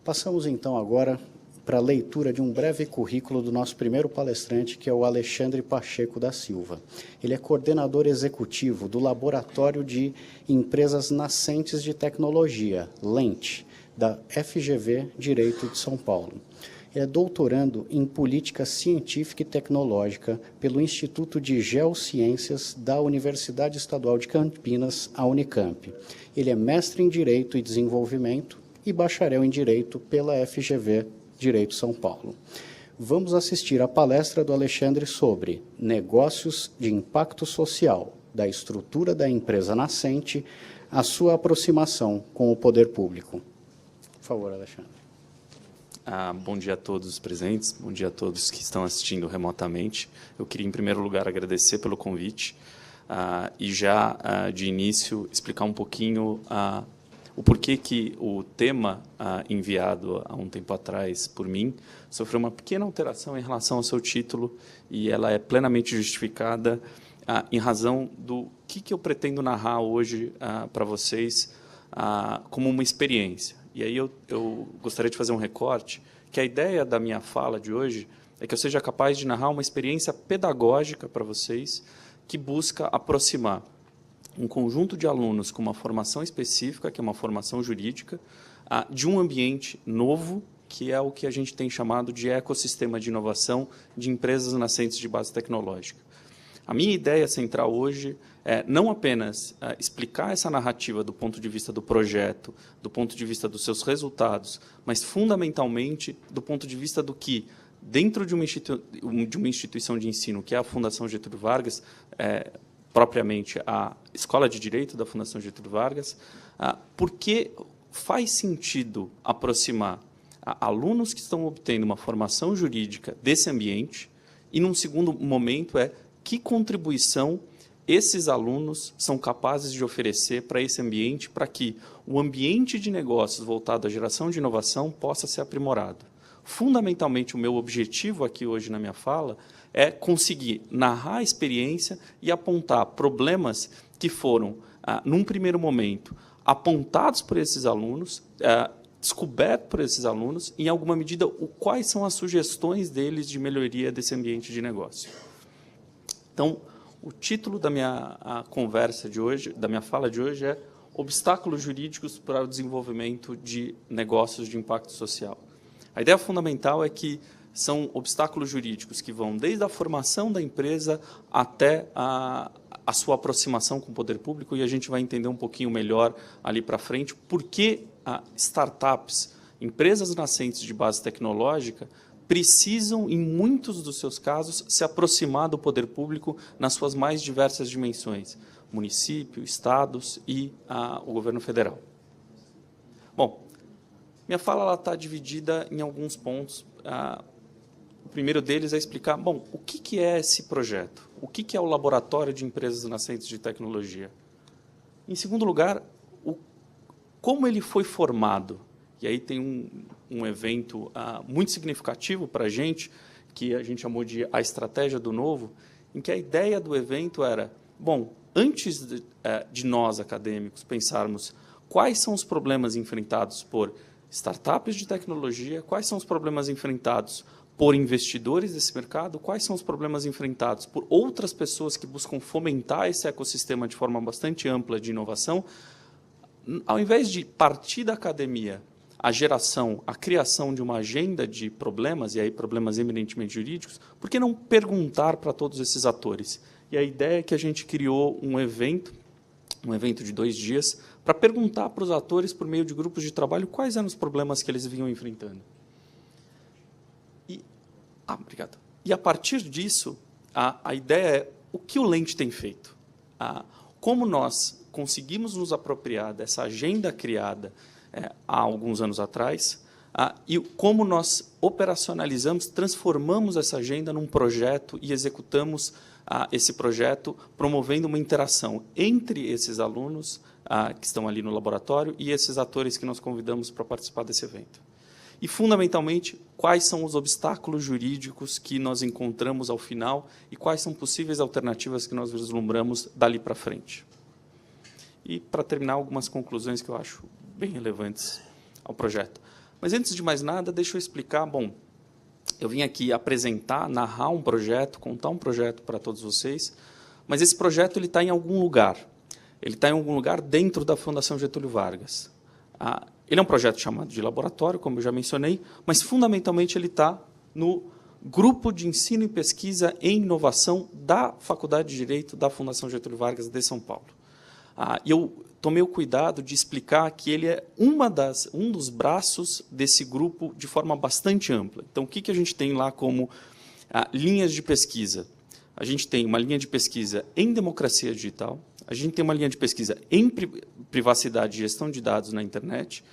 Passamos, então, agora para a leitura de um breve currículo do nosso primeiro palestrante, que é o Alexandre Pacheco da Silva. Ele é coordenador executivo do Laboratório de Empresas Nascentes de Tecnologia, LENT, da FGV Direito de São Paulo. Ele é doutorando em Política Científica e Tecnológica pelo Instituto de Geociências da Universidade Estadual de Campinas, a Unicamp. Ele é mestre em Direito e Desenvolvimento e bacharel em Direito pela FGV Direito São Paulo. Vamos assistir à palestra do Alexandre sobre negócios de impacto social, da estrutura da empresa nascente, a sua aproximação com o poder público. Por favor, Alexandre. Bom dia a todos os presentes, bom dia a todos que estão assistindo remotamente. Eu queria, em primeiro lugar, agradecer pelo convite e já, de início, explicar um pouquinho o porquê que o tema enviado há um tempo atrás por mim sofreu uma pequena alteração em relação ao seu título e ela é plenamente justificada em razão do que eu pretendo narrar hoje para vocês como uma experiência. E aí eu gostaria de fazer um recorte, que a ideia da minha fala de hoje é que eu seja capaz de narrar uma experiência pedagógica para vocês que busca aproximar um conjunto de alunos com uma formação específica, que é uma formação jurídica, de um ambiente novo, que é o que a gente tem chamado de ecossistema de inovação de empresas nascentes de base tecnológica. A minha ideia central hoje é não apenas explicar essa narrativa do ponto de vista do projeto, do ponto de vista dos seus resultados, mas, fundamentalmente, do ponto de vista do que, dentro de uma instituição de ensino, que é a Fundação Getúlio Vargas, propriamente a Escola de Direito da Fundação Getúlio Vargas, por que faz sentido aproximar alunos que estão obtendo uma formação jurídica desse ambiente e, num segundo momento, que contribuição esses alunos são capazes de oferecer para esse ambiente, para que o ambiente de negócios voltado à geração de inovação possa ser aprimorado. Fundamentalmente, o meu objetivo aqui hoje na minha fala é conseguir narrar a experiência e apontar problemas que foram, num primeiro momento, apontados por esses alunos, descobertos por esses alunos, e, em alguma medida, quais são as sugestões deles de melhoria desse ambiente de negócio. Então, o título da minha conversa de hoje, da minha fala de hoje, é Obstáculos Jurídicos para o Desenvolvimento de Negócios de Impacto Social. A ideia fundamental é que são obstáculos jurídicos que vão desde a formação da empresa até a sua aproximação com o poder público, e a gente vai entender um pouquinho melhor ali para frente por que startups, empresas nascentes de base tecnológica, precisam, em muitos dos seus casos, se aproximar do poder público nas suas mais diversas dimensões, município, estados e o governo federal. Bom, minha fala está dividida em alguns pontos. O primeiro deles é explicar, bom, o que é esse projeto? O que é o Laboratório de Empresas Nascentes de Tecnologia? Em segundo lugar, como ele foi formado? E aí tem um evento muito significativo para a gente, que a gente chamou de A Estratégia do Novo, em que a ideia do evento era, bom, antes de nós, acadêmicos, pensarmos quais são os problemas enfrentados por startups de tecnologia, quais são os problemas enfrentados por investidores desse mercado, quais são os problemas enfrentados por outras pessoas que buscam fomentar esse ecossistema de forma bastante ampla de inovação, ao invés de partir da academia a criação de uma agenda de problemas, e aí problemas eminentemente jurídicos, por que não perguntar para todos esses atores? E a ideia é que a gente criou um evento de 2 dias, para perguntar para os atores, por meio de grupos de trabalho, quais eram os problemas que eles vinham enfrentando. Obrigado. E, a partir disso, a ideia é o que o LENT tem feito. Como nós conseguimos nos apropriar dessa agenda criada há alguns anos atrás, e como nós operacionalizamos, transformamos essa agenda num projeto e executamos esse projeto, promovendo uma interação entre esses alunos que estão ali no laboratório e esses atores que nós convidamos para participar desse evento. E, fundamentalmente, quais são os obstáculos jurídicos que nós encontramos ao final e quais são possíveis alternativas que nós vislumbramos dali para frente. E, para terminar, algumas conclusões que eu acho bem relevantes ao projeto. Mas, antes de mais nada, deixa eu explicar. Bom, eu vim aqui apresentar, narrar um projeto, contar um projeto para todos vocês, mas esse projeto está em algum lugar. Ele está em algum lugar dentro da Fundação Getúlio Vargas. Ele é um projeto chamado de laboratório, como eu já mencionei, mas, fundamentalmente, ele está no Grupo de Ensino e Pesquisa em Inovação da Faculdade de Direito da Fundação Getúlio Vargas de São Paulo. E eu tomei o cuidado de explicar que ele é um dos braços desse grupo de forma bastante ampla. Então, o que a gente tem lá como linhas de pesquisa? A gente tem uma linha de pesquisa em democracia digital, a gente tem uma linha de pesquisa em privacidade e gestão de dados na internet,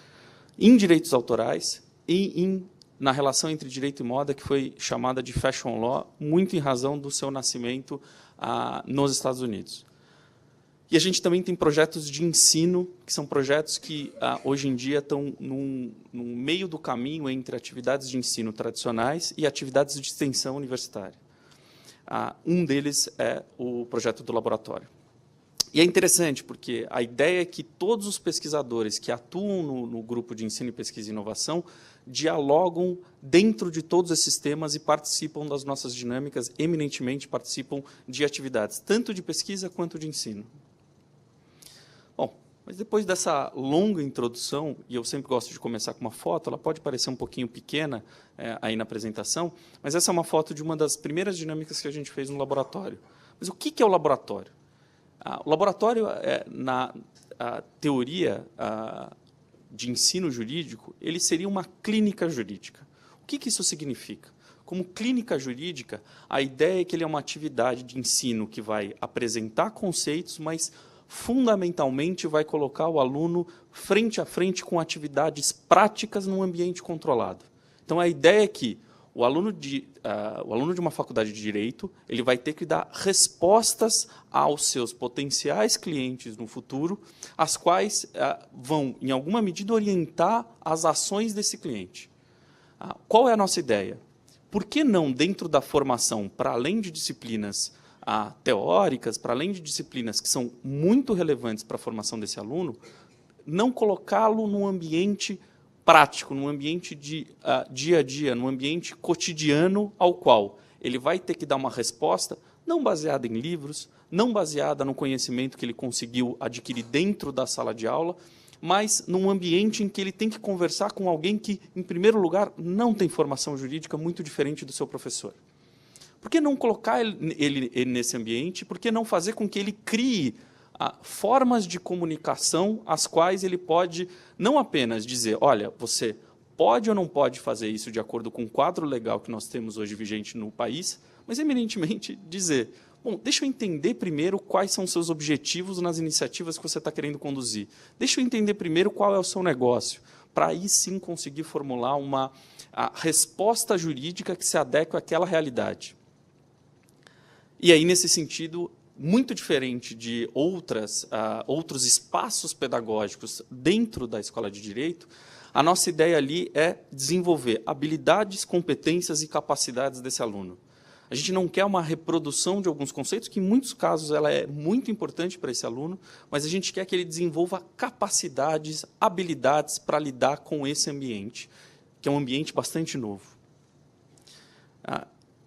em direitos autorais e na relação entre direito e moda, que foi chamada de fashion law, muito em razão do seu nascimento nos Estados Unidos. E a gente também tem projetos de ensino, que são projetos que, hoje em dia, estão no meio do caminho entre atividades de ensino tradicionais e atividades de extensão universitária. Um deles é o projeto do laboratório. E é interessante, porque a ideia é que todos os pesquisadores que atuam no grupo de ensino, pesquisa e inovação dialogam dentro de todos esses temas e participam das nossas dinâmicas, eminentemente participam de atividades, tanto de pesquisa quanto de ensino. Bom, mas depois dessa longa introdução, e eu sempre gosto de começar com uma foto, ela pode parecer um pouquinho pequena aí na apresentação, mas essa é uma foto de uma das primeiras dinâmicas que a gente fez no laboratório. Mas o que é o laboratório? O laboratório, na teoria de ensino jurídico, ele seria uma clínica jurídica. O que isso significa? Como clínica jurídica, a ideia é que ele é uma atividade de ensino que vai apresentar conceitos, mas, fundamentalmente, vai colocar o aluno frente a frente com atividades práticas num ambiente controlado. Então, a ideia é que o aluno de uma faculdade de Direito ele vai ter que dar respostas aos seus potenciais clientes no futuro, as quais vão, em alguma medida, orientar as ações desse cliente. Qual é a nossa ideia? Por que não, dentro da formação, para além de disciplinas teóricas, para além de disciplinas que são muito relevantes para a formação desse aluno, não colocá-lo num ambiente prático, num ambiente de dia a dia, num ambiente cotidiano ao qual ele vai ter que dar uma resposta não baseada em livros, não baseada no conhecimento que ele conseguiu adquirir dentro da sala de aula, mas num ambiente em que ele tem que conversar com alguém que, em primeiro lugar, não tem formação jurídica muito diferente do seu professor. Por que não colocar ele nesse ambiente? Por que não fazer com que ele crie formas de comunicação as quais ele pode não apenas dizer, olha, você pode ou não pode fazer isso de acordo com o quadro legal que nós temos hoje vigente no país, mas, eminentemente, dizer, bom, deixa eu entender primeiro quais são os seus objetivos nas iniciativas que você está querendo conduzir. Deixa eu entender primeiro qual é o seu negócio, para aí sim conseguir formular uma resposta jurídica que se adeque àquela realidade. E aí, nesse sentido, muito diferente de outros espaços pedagógicos dentro da Escola de Direito, a nossa ideia ali é desenvolver habilidades, competências e capacidades desse aluno. A gente não quer uma reprodução de alguns conceitos, que em muitos casos ela é muito importante para esse aluno, mas a gente quer que ele desenvolva capacidades, habilidades para lidar com esse ambiente, que é um ambiente bastante novo.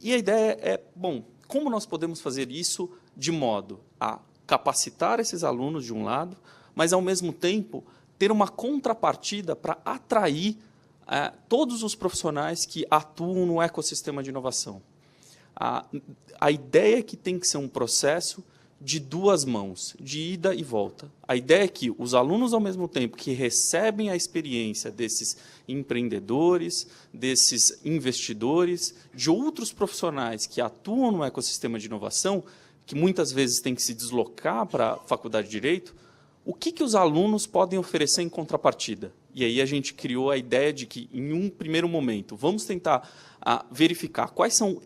E a ideia é, bom, como nós podemos fazer isso de modo a capacitar esses alunos, de um lado, mas, ao mesmo tempo, ter uma contrapartida para atrair todos os profissionais que atuam no ecossistema de inovação. A ideia é que tem que ser um processo de duas mãos, de ida e volta. A ideia é que os alunos, ao mesmo tempo que recebem a experiência desses empreendedores, desses investidores, de outros profissionais que atuam no ecossistema de inovação, que muitas vezes têm que se deslocar para a Faculdade de Direito, o que os alunos podem oferecer em contrapartida? E aí a gente criou a ideia de que, em um primeiro momento, vamos tentar verificar quais são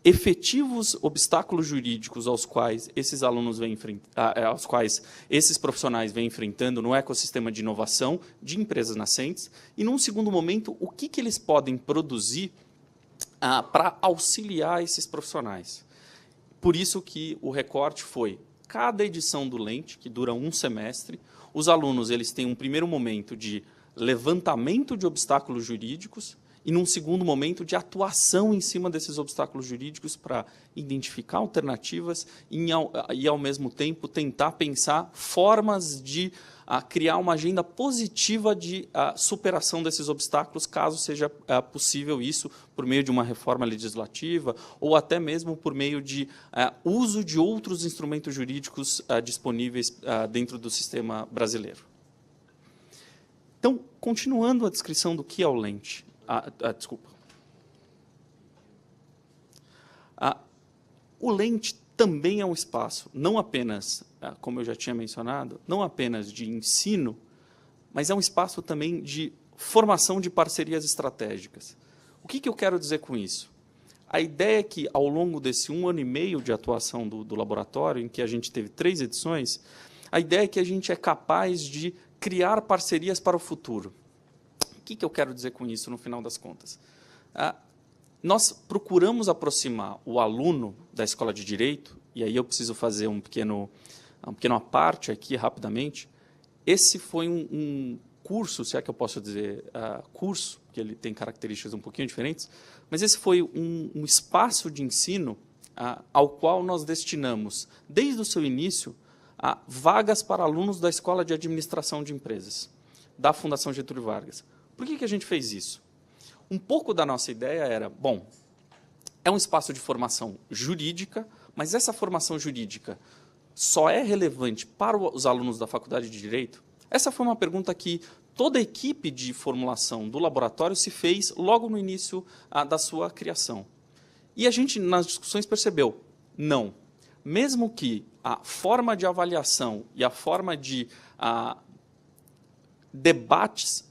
efetivos obstáculos jurídicos aos quais esses alunos aos quais esses profissionais vêm enfrentando no ecossistema de inovação de empresas nascentes, e, num segundo momento, o que eles podem produzir para auxiliar esses profissionais. Por isso que o recorte foi, cada edição do Lente, que dura um semestre, os alunos eles têm um primeiro momento de levantamento de obstáculos jurídicos e, num segundo momento, de atuação em cima desses obstáculos jurídicos para identificar alternativas e, ao mesmo tempo, tentar pensar formas de criar uma agenda positiva de superação desses obstáculos, caso seja possível isso por meio de uma reforma legislativa ou até mesmo por meio de uso de outros instrumentos jurídicos disponíveis dentro do sistema brasileiro. Então, continuando a descrição do que é o lente. Desculpa. O lente também é um espaço, não apenas, como eu já tinha mencionado, não apenas de ensino, mas é um espaço também de formação de parcerias estratégicas. O que eu quero dizer com isso? A ideia é que, ao longo desse 1 ano e meio de atuação do laboratório, em que a gente teve 3 edições, a ideia é que a gente é capaz de criar parcerias para o futuro. O que eu quero dizer com isso, no final das contas? Nós procuramos aproximar o aluno da Escola de Direito, e aí eu preciso fazer uma pequena parte aqui, rapidamente. Esse foi um curso, se é que eu posso dizer curso, que ele tem características um pouquinho diferentes, mas esse foi um espaço de ensino ao qual nós destinamos, desde o seu início, vagas para alunos da Escola de Administração de Empresas, da Fundação Getúlio Vargas. Por que a gente fez isso? Um pouco da nossa ideia era, bom, é um espaço de formação jurídica, mas essa formação jurídica só é relevante para os alunos da Faculdade de Direito? Essa foi uma pergunta que toda a equipe de formulação do laboratório se fez logo no início da sua criação. E a gente, nas discussões, percebeu, não. Mesmo que a forma de avaliação e a forma de debates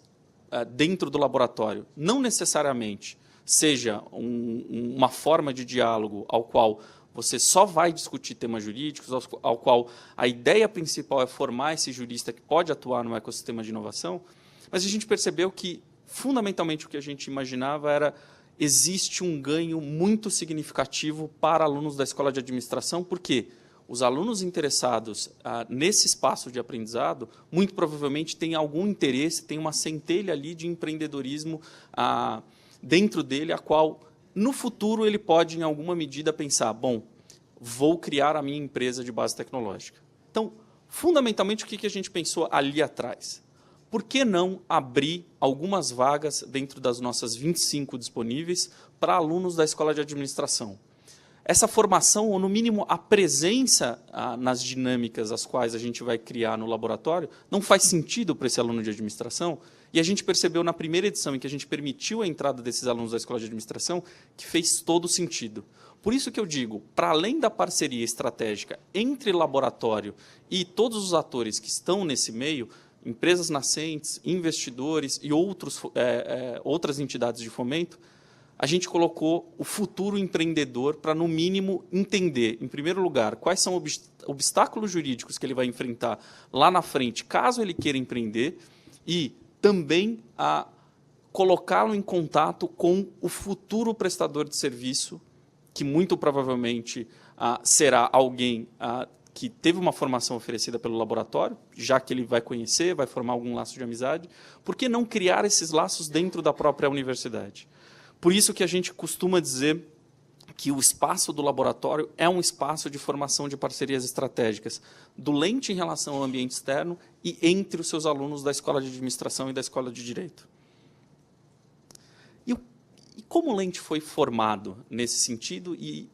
dentro do laboratório não necessariamente seja uma forma de diálogo ao qual você só vai discutir temas jurídicos, ao qual a ideia principal é formar esse jurista que pode atuar no ecossistema de inovação, mas a gente percebeu que, fundamentalmente, o que a gente imaginava era existe um ganho muito significativo para alunos da Escola de Administração, porque os alunos interessados nesse espaço de aprendizado, muito provavelmente têm algum interesse, tem uma centelha ali de empreendedorismo dentro dele, a qual, no futuro, ele pode, em alguma medida, pensar, bom, vou criar a minha empresa de base tecnológica. Então, fundamentalmente, o que a gente pensou ali atrás? Por que não abrir algumas vagas dentro das nossas 25 disponíveis para alunos da Escola de Administração? Essa formação, ou no mínimo a presença nas dinâmicas as quais a gente vai criar no laboratório, não faz sentido para esse aluno de administração, e a gente percebeu na primeira edição, em que a gente permitiu a entrada desses alunos da Escola de Administração, que fez todo sentido. Por isso que eu digo, para além da parceria estratégica entre laboratório e todos os atores que estão nesse meio, empresas nascentes, investidores e outras entidades de fomento, a gente colocou o futuro empreendedor para, no mínimo, entender, em primeiro lugar, quais são obstáculos jurídicos que ele vai enfrentar lá na frente, caso ele queira empreender, e também colocá-lo em contato com o futuro prestador de serviço, que muito provavelmente será alguém que teve uma formação oferecida pelo laboratório, já que ele vai conhecer, vai formar algum laço de amizade. Por que não criar esses laços dentro da própria universidade? Por isso que a gente costuma dizer que o espaço do laboratório é um espaço de formação de parcerias estratégicas, do lente em relação ao ambiente externo e entre os seus alunos da Escola de Administração e da Escola de Direito. E como o lente foi formado nesse sentido e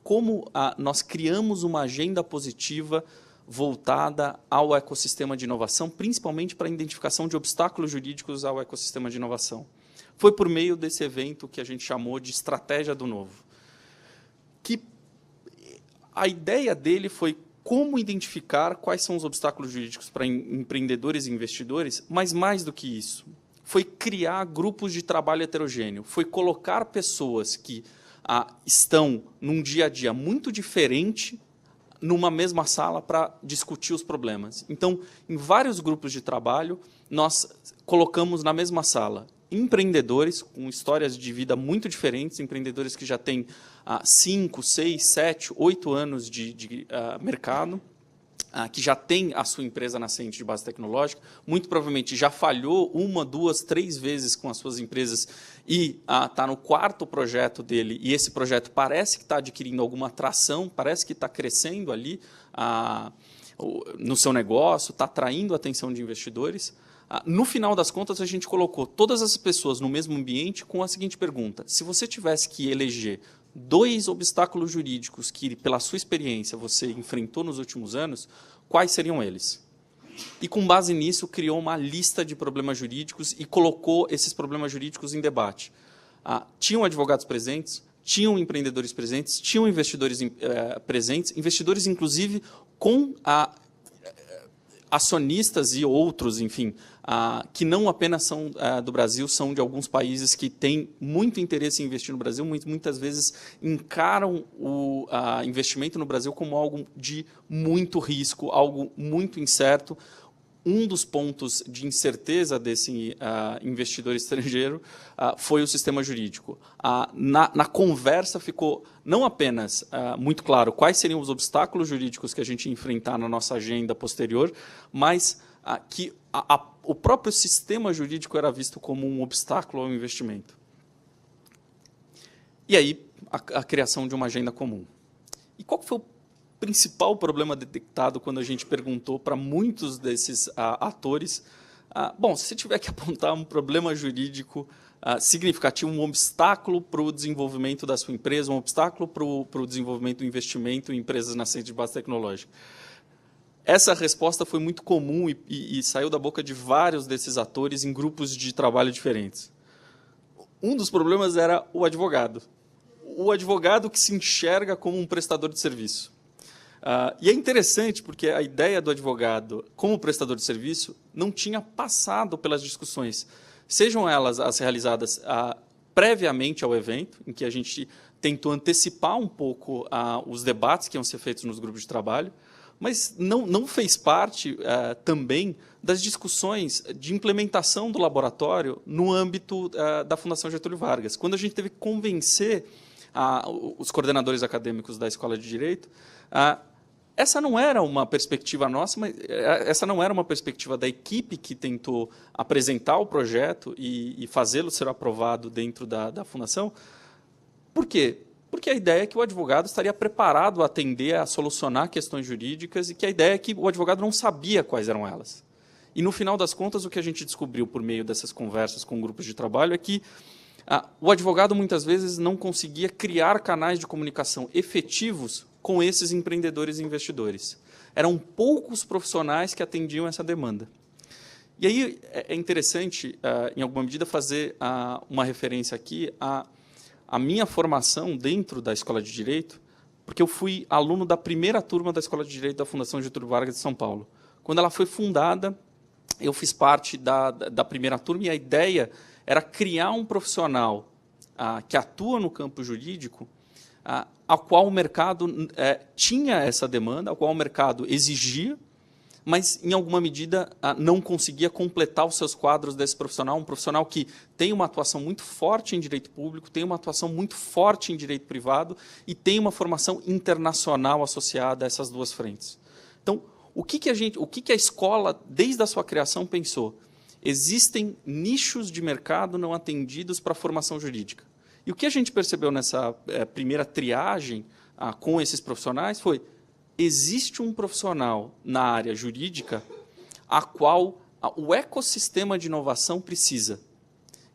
como nós criamos uma agenda positiva voltada ao ecossistema de inovação, principalmente para a identificação de obstáculos jurídicos ao ecossistema de inovação? Foi por meio desse evento que a gente chamou de Estratégia do Novo. Que a ideia dele foi como identificar quais são os obstáculos jurídicos para empreendedores e investidores, mas mais do que isso, foi criar grupos de trabalho heterogêneo, foi colocar pessoas que estão num dia a dia muito diferente numa mesma sala para discutir os problemas. Então, em vários grupos de trabalho, nós colocamos na mesma sala empreendedores com histórias de vida muito diferentes, empreendedores que já têm 5, 6, 7, 8 anos de mercado, que já tem a sua empresa nascente de base tecnológica, muito provavelmente já falhou 1, 2, 3 vezes com as suas empresas e está no 4º projeto dele, e esse projeto parece que está adquirindo alguma atração, parece que está crescendo ali no seu negócio, está atraindo a atenção de investidores. No final das contas, a gente colocou todas as pessoas no mesmo ambiente com a seguinte pergunta: se você tivesse que eleger 2 obstáculos jurídicos que, pela sua experiência, você enfrentou nos últimos anos, quais seriam eles? E, com base nisso, criou uma lista de problemas jurídicos e colocou esses problemas jurídicos em debate. Tinham advogados presentes, tinham empreendedores presentes, tinham investidores presentes, investidores, inclusive, com acionistas e outros, enfim, que não apenas são do Brasil, são de alguns países que têm muito interesse em investir no Brasil, muitas vezes encaram o investimento no Brasil como algo de muito risco, algo muito incerto. Um dos pontos de incerteza desse investidor estrangeiro foi o sistema jurídico. Na conversa ficou não apenas muito claro quais seriam os obstáculos jurídicos que a gente ia enfrentar na nossa agenda posterior, mas que o próprio sistema jurídico era visto como um obstáculo ao investimento. E aí, a criação de uma agenda comum. E qual foi o principal problema detectado quando a gente perguntou para muitos desses atores? Bom, se você tiver que apontar um problema jurídico significativo, um obstáculo para o desenvolvimento da sua empresa, um obstáculo para o desenvolvimento do investimento em empresas nascentes de base tecnológica. Essa resposta foi muito comum e saiu da boca de vários desses atores em grupos de trabalho diferentes. Um dos problemas era o advogado. O advogado que se enxerga como um prestador de serviço. E é interessante porque a ideia do advogado como prestador de serviço não tinha passado pelas discussões, sejam elas as realizadas previamente ao evento, em que a gente tentou antecipar um pouco os debates que iam ser feitos nos grupos de trabalho, mas não fez parte também das discussões de implementação do laboratório no âmbito da Fundação Getúlio Vargas. Quando a gente teve que convencer os coordenadores acadêmicos da Escola de Direito, essa não era uma perspectiva nossa, mas essa não era uma perspectiva da equipe que tentou apresentar o projeto e fazê-lo ser aprovado dentro da Fundação. Por quê? Porque a ideia é que o advogado estaria preparado a atender, a solucionar questões jurídicas, e que a ideia é que o advogado não sabia quais eram elas. E, no final das contas, o que a gente descobriu por meio dessas conversas com grupos de trabalho é que o advogado, muitas vezes, não conseguia criar canais de comunicação efetivos com esses empreendedores e investidores. Eram poucos profissionais que atendiam essa demanda. E aí é interessante, em alguma medida, fazer uma referência aqui à minha formação dentro da Escola de Direito, porque eu fui aluno da primeira turma da Escola de Direito da Fundação Getúlio Vargas de São Paulo. Quando ela foi fundada, eu fiz parte da primeira turma, e a ideia era criar um profissional que atua no campo jurídico, a qual o mercado tinha essa demanda, a qual o mercado exigia, mas, em alguma medida, não conseguia completar os seus quadros desse profissional, um profissional que tem uma atuação muito forte em direito público, tem uma atuação muito forte em direito privado e tem uma formação internacional associada a essas duas frentes. Então, o que a escola, desde a sua criação, pensou? Existem nichos de mercado não atendidos para a formação jurídica. E o que a gente percebeu nessa primeira triagem com esses profissionais foi: existe um profissional na área jurídica a qual o ecossistema de inovação precisa.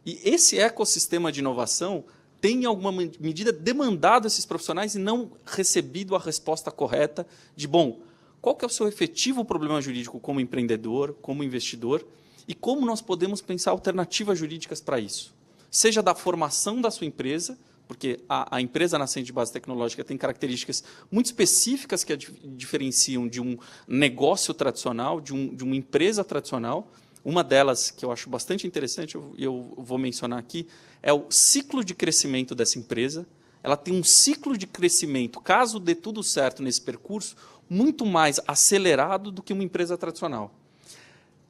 E esse ecossistema de inovação tem, em alguma medida, demandado esses profissionais e não recebido a resposta correta de, bom, qual que é o seu efetivo problema jurídico como empreendedor, como investidor, e como nós podemos pensar alternativas jurídicas para isso. Seja da formação da sua empresa, porque a empresa nascente de base tecnológica tem características muito específicas que a diferenciam de um negócio tradicional, de uma empresa tradicional. Uma delas, que eu acho bastante interessante, eu vou mencionar aqui, é o ciclo de crescimento dessa empresa. Ela tem um ciclo de crescimento, caso dê tudo certo nesse percurso, muito mais acelerado do que uma empresa tradicional.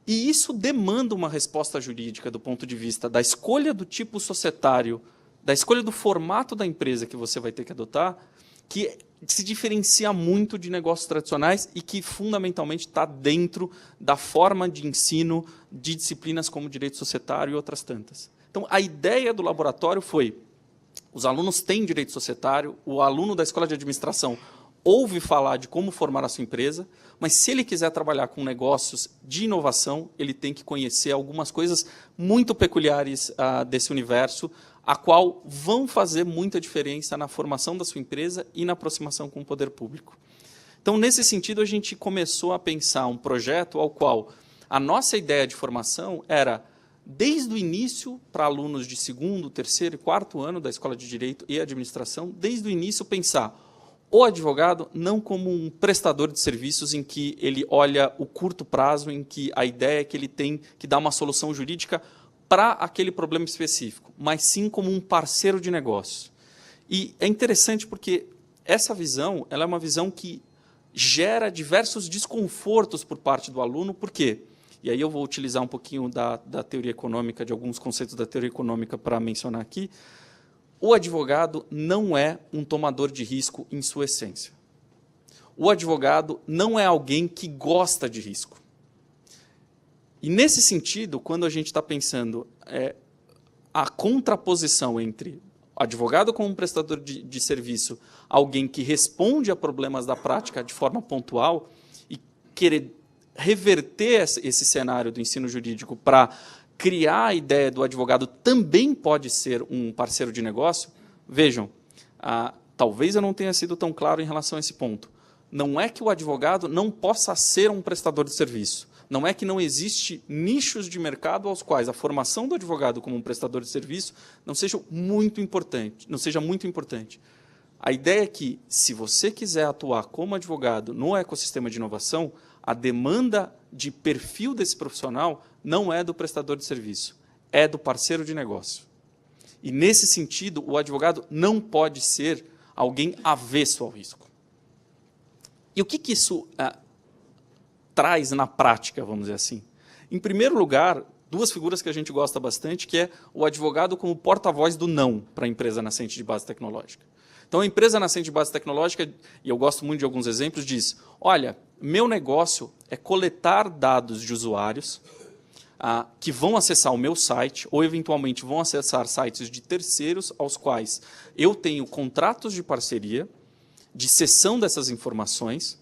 E isso demanda uma resposta jurídica do ponto de vista da escolha do tipo societário, da escolha do formato da empresa que você vai ter que adotar, que se diferencia muito de negócios tradicionais e que, fundamentalmente, está dentro da forma de ensino de disciplinas como direito societário e outras tantas. Então, a ideia do laboratório foi, os alunos têm direito societário, o aluno da escola de administração ouve falar de como formar a sua empresa, mas se ele quiser trabalhar com negócios de inovação, ele tem que conhecer algumas coisas muito peculiares desse universo, a qual vão fazer muita diferença na formação da sua empresa e na aproximação com o poder público. Então, nesse sentido, a gente começou a pensar um projeto ao qual a nossa ideia de formação era, desde o início, para alunos de 2º, 3º e 4º ano da Escola de Direito e Administração, desde o início pensar o advogado não como um prestador de serviços em que ele olha o curto prazo, em que a ideia é que ele tem que dar uma solução jurídica para aquele problema específico, mas sim como um parceiro de negócio. E é interessante porque essa visão ela é uma visão que gera diversos desconfortos por parte do aluno, por quê? E aí eu vou utilizar um pouquinho da teoria econômica, de alguns conceitos da teoria econômica para mencionar aqui. O advogado não é um tomador de risco em sua essência. O advogado não é alguém que gosta de risco. E, nesse sentido, quando a gente está pensando a contraposição entre advogado como um prestador de serviço, alguém que responde a problemas da prática de forma pontual e querer reverter esse cenário do ensino jurídico para criar a ideia do advogado também pode ser um parceiro de negócio, vejam, talvez eu não tenha sido tão claro em relação a esse ponto. Não é que o advogado não possa ser um prestador de serviço. Não é que não existe nichos de mercado aos quais a formação do advogado como um prestador de serviço não seja muito importante. A ideia é que, se você quiser atuar como advogado no ecossistema de inovação, a demanda de perfil desse profissional não é do prestador de serviço, é do parceiro de negócio. E, nesse sentido, o advogado não pode ser alguém avesso ao risco. E o que isso traz na prática, vamos dizer assim? Em primeiro lugar, duas figuras que a gente gosta bastante, que é o advogado como porta-voz do não para a empresa nascente de base tecnológica. Então, a empresa nascente de base tecnológica, e eu gosto muito de alguns exemplos, diz, olha, meu negócio é coletar dados de usuários que vão acessar o meu site ou, eventualmente, vão acessar sites de terceiros aos quais eu tenho contratos de parceria, de cessão dessas informações,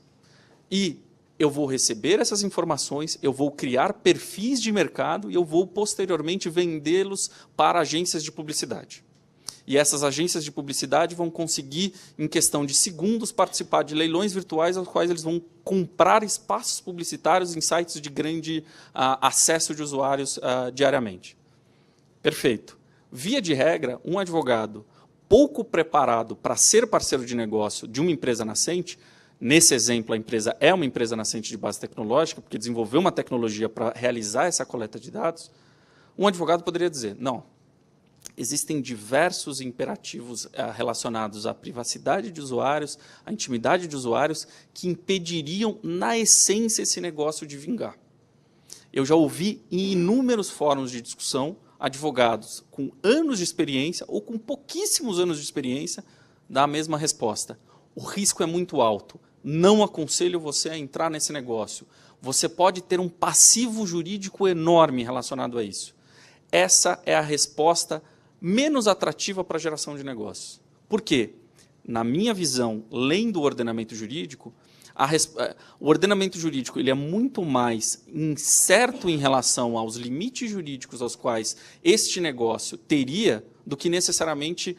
e eu vou receber essas informações, eu vou criar perfis de mercado e eu vou, posteriormente, vendê-los para agências de publicidade. E essas agências de publicidade vão conseguir, em questão de segundos, participar de leilões virtuais aos quais eles vão comprar espaços publicitários em sites de grande acesso de usuários diariamente. Perfeito. Via de regra, um advogado pouco preparado para ser parceiro de negócio de uma empresa nascente, nesse exemplo, a empresa é uma empresa nascente de base tecnológica, porque desenvolveu uma tecnologia para realizar essa coleta de dados, um advogado poderia dizer, não, existem diversos imperativos relacionados à privacidade de usuários, à intimidade de usuários, que impediriam, na essência, esse negócio de vingar. Eu já ouvi em inúmeros fóruns de discussão advogados com anos de experiência ou com pouquíssimos anos de experiência dar a mesma resposta. O risco é muito alto, não aconselho você a entrar nesse negócio. Você pode ter um passivo jurídico enorme relacionado a isso. Essa é a resposta menos atrativa para a geração de negócios. Por quê? Na minha visão, lendo o ordenamento jurídico, o ordenamento jurídico ele é muito mais incerto em relação aos limites jurídicos aos quais este negócio teria do que necessariamente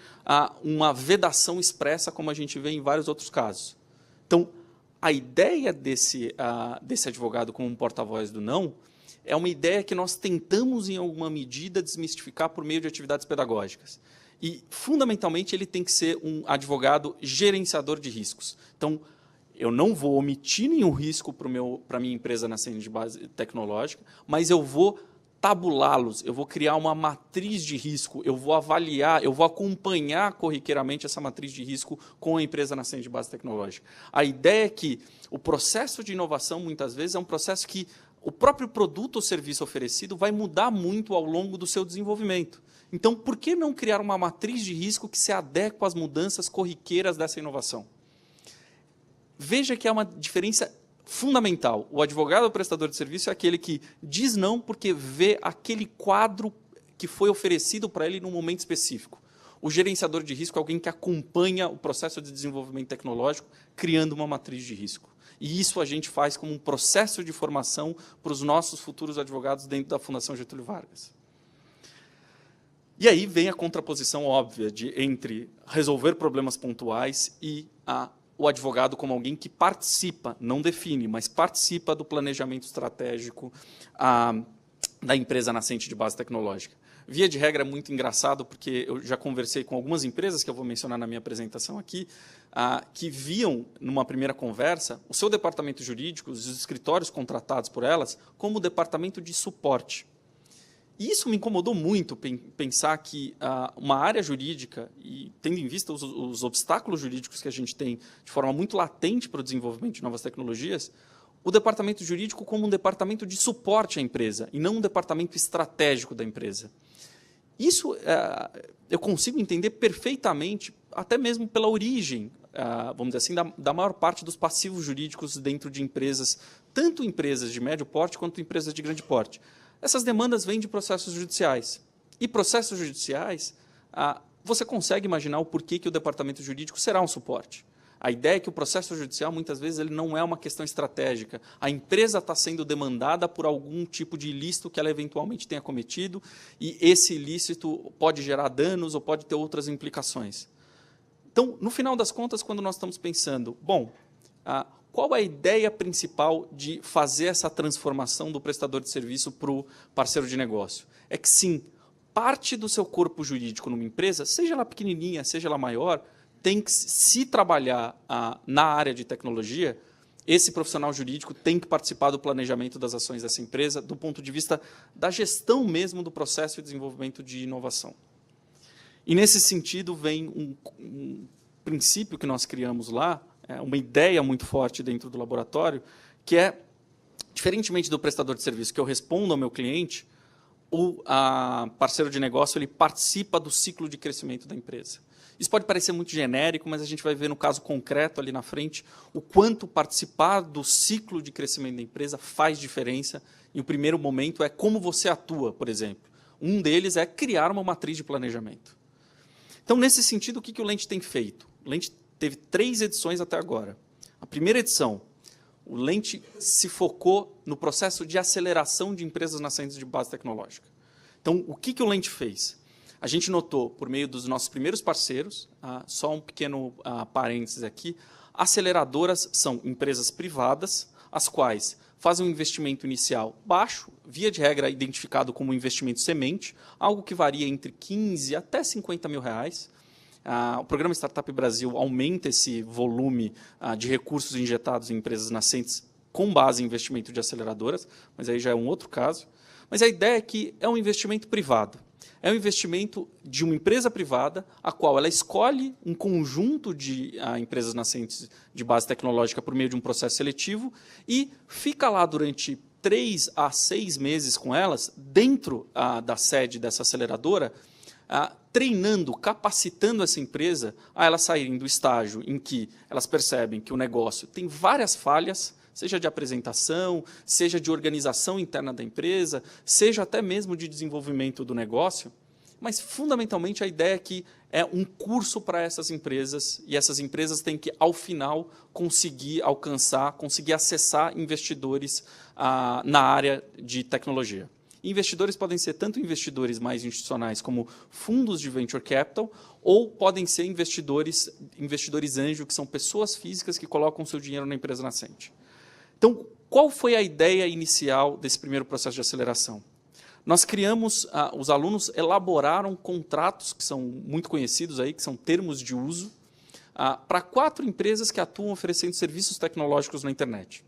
uma vedação expressa, como a gente vê em vários outros casos. Então, a ideia desse advogado como um porta-voz do não é uma ideia que nós tentamos, em alguma medida, desmistificar por meio de atividades pedagógicas. E, fundamentalmente, ele tem que ser um advogado gerenciador de riscos. Então, eu não vou omitir nenhum risco para a minha empresa nascente de base tecnológica, mas eu vou tabulá-los, eu vou criar uma matriz de risco, eu vou avaliar, eu vou acompanhar corriqueiramente essa matriz de risco com a empresa nascente de base tecnológica. A ideia é que o processo de inovação, muitas vezes, é um processo que o próprio produto ou serviço oferecido vai mudar muito ao longo do seu desenvolvimento. Então, por que não criar uma matriz de risco que se adequa às mudanças corriqueiras dessa inovação? veja que há uma diferença fundamental. O advogado ou prestador de serviço é aquele que diz não porque vê aquele quadro que foi oferecido para ele num momento específico. O gerenciador de risco é alguém que acompanha o processo de desenvolvimento tecnológico, criando uma matriz de risco. E isso a gente faz como um processo de formação para os nossos futuros advogados dentro da Fundação Getúlio Vargas. E aí vem a contraposição óbvia entre resolver problemas pontuais e o advogado como alguém que participa, não define, mas participa do planejamento estratégico da empresa nascente de base tecnológica. Via de regra, é muito engraçado, porque eu já conversei com algumas empresas, que eu vou mencionar na minha apresentação aqui, que viam, numa primeira conversa, o seu departamento jurídico, os escritórios contratados por elas, como departamento de suporte. E isso me incomodou muito, pensar que uma área jurídica, e tendo em vista os obstáculos jurídicos que a gente tem de forma muito latente para o desenvolvimento de novas tecnologias, o departamento jurídico como um departamento de suporte à empresa, e não um departamento estratégico da empresa. Isso eu consigo entender perfeitamente, até mesmo pela origem, vamos dizer assim, da maior parte dos passivos jurídicos dentro de empresas, tanto empresas de médio porte quanto empresas de grande porte. Essas demandas vêm de processos judiciais. E processos judiciais, você consegue imaginar o porquê que o departamento jurídico será um suporte. A ideia é que o processo judicial, muitas vezes, ele não é uma questão estratégica. A empresa está sendo demandada por algum tipo de ilícito que ela eventualmente tenha cometido, e esse ilícito pode gerar danos ou pode ter outras implicações. Então, no final das contas, quando nós estamos pensando, bom, qual é a ideia principal de fazer essa transformação do prestador de serviço para o parceiro de negócio? É que, sim, parte do seu corpo jurídico numa empresa, seja ela pequenininha, seja ela maior, tem que, se trabalhar na área de tecnologia, esse profissional jurídico tem que participar do planejamento das ações dessa empresa, do ponto de vista da gestão mesmo do processo de desenvolvimento de inovação. E, nesse sentido, vem um princípio que nós criamos lá, uma ideia muito forte dentro do laboratório, que é, diferentemente do prestador de serviço, que eu respondo ao meu cliente, o parceiro de negócio ele participa do ciclo de crescimento da empresa. Isso pode parecer muito genérico, mas a gente vai ver no caso concreto ali na frente o quanto participar do ciclo de crescimento da empresa faz diferença. E o primeiro momento é como você atua, por exemplo. Um deles é criar uma matriz de planejamento. Então, nesse sentido, o que o Lente tem feito? O Lente teve 3 edições até agora. A primeira edição, o Lente se focou no processo de aceleração de empresas nascentes de base tecnológica. Então, o que o Lente fez? A gente notou, por meio dos nossos primeiros parceiros, só um pequeno parênteses aqui, aceleradoras são empresas privadas, as quais fazem um investimento inicial baixo, via de regra identificado como investimento semente, algo que varia entre 15 até 50 mil reais. O Programa Startup Brasil aumenta esse volume de recursos injetados em empresas nascentes com base em investimento de aceleradoras, mas aí já é um outro caso. Mas a ideia é que é um investimento privado. É um investimento de uma empresa privada, a qual ela escolhe um conjunto de empresas nascentes de base tecnológica por meio de um processo seletivo e fica lá durante 3 a 6 meses com elas, dentro da sede dessa aceleradora, treinando, capacitando essa empresa a elas saírem do estágio em que elas percebem que o negócio tem várias falhas, seja de apresentação, seja de organização interna da empresa, seja até mesmo de desenvolvimento do negócio, mas, fundamentalmente, a ideia é que é um curso para essas empresas, e essas empresas têm que, ao final, conseguir alcançar, conseguir acessar investidores na área de tecnologia. Investidores podem ser tanto investidores mais institucionais, como fundos de venture capital, ou podem ser investidores anjo, que são pessoas físicas que colocam seu dinheiro na empresa nascente. Então, qual foi a ideia inicial desse primeiro processo de aceleração? Nós criamos, os alunos elaboraram contratos, que são muito conhecidos, aí, que são termos de uso, para 4 empresas que atuam oferecendo serviços tecnológicos na internet.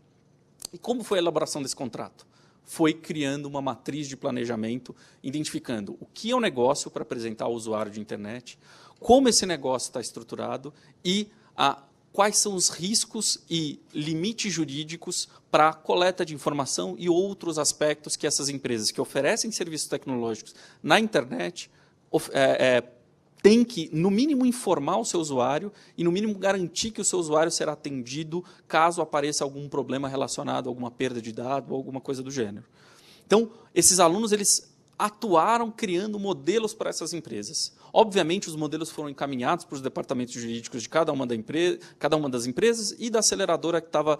E como foi a elaboração desse contrato? Foi criando uma matriz de planejamento, identificando o que é o negócio para apresentar ao usuário de internet, como esse negócio está estruturado e quais são os riscos e limites jurídicos para a coleta de informação e outros aspectos que essas empresas que oferecem serviços tecnológicos na internet tem que, no mínimo, informar o seu usuário e, no mínimo, garantir que o seu usuário será atendido caso apareça algum problema relacionado a alguma perda de dado ou alguma coisa do gênero. Então, esses alunos eles atuaram criando modelos para essas empresas. Obviamente, os modelos foram encaminhados para os departamentos jurídicos de cada uma das empresas e da aceleradora que estava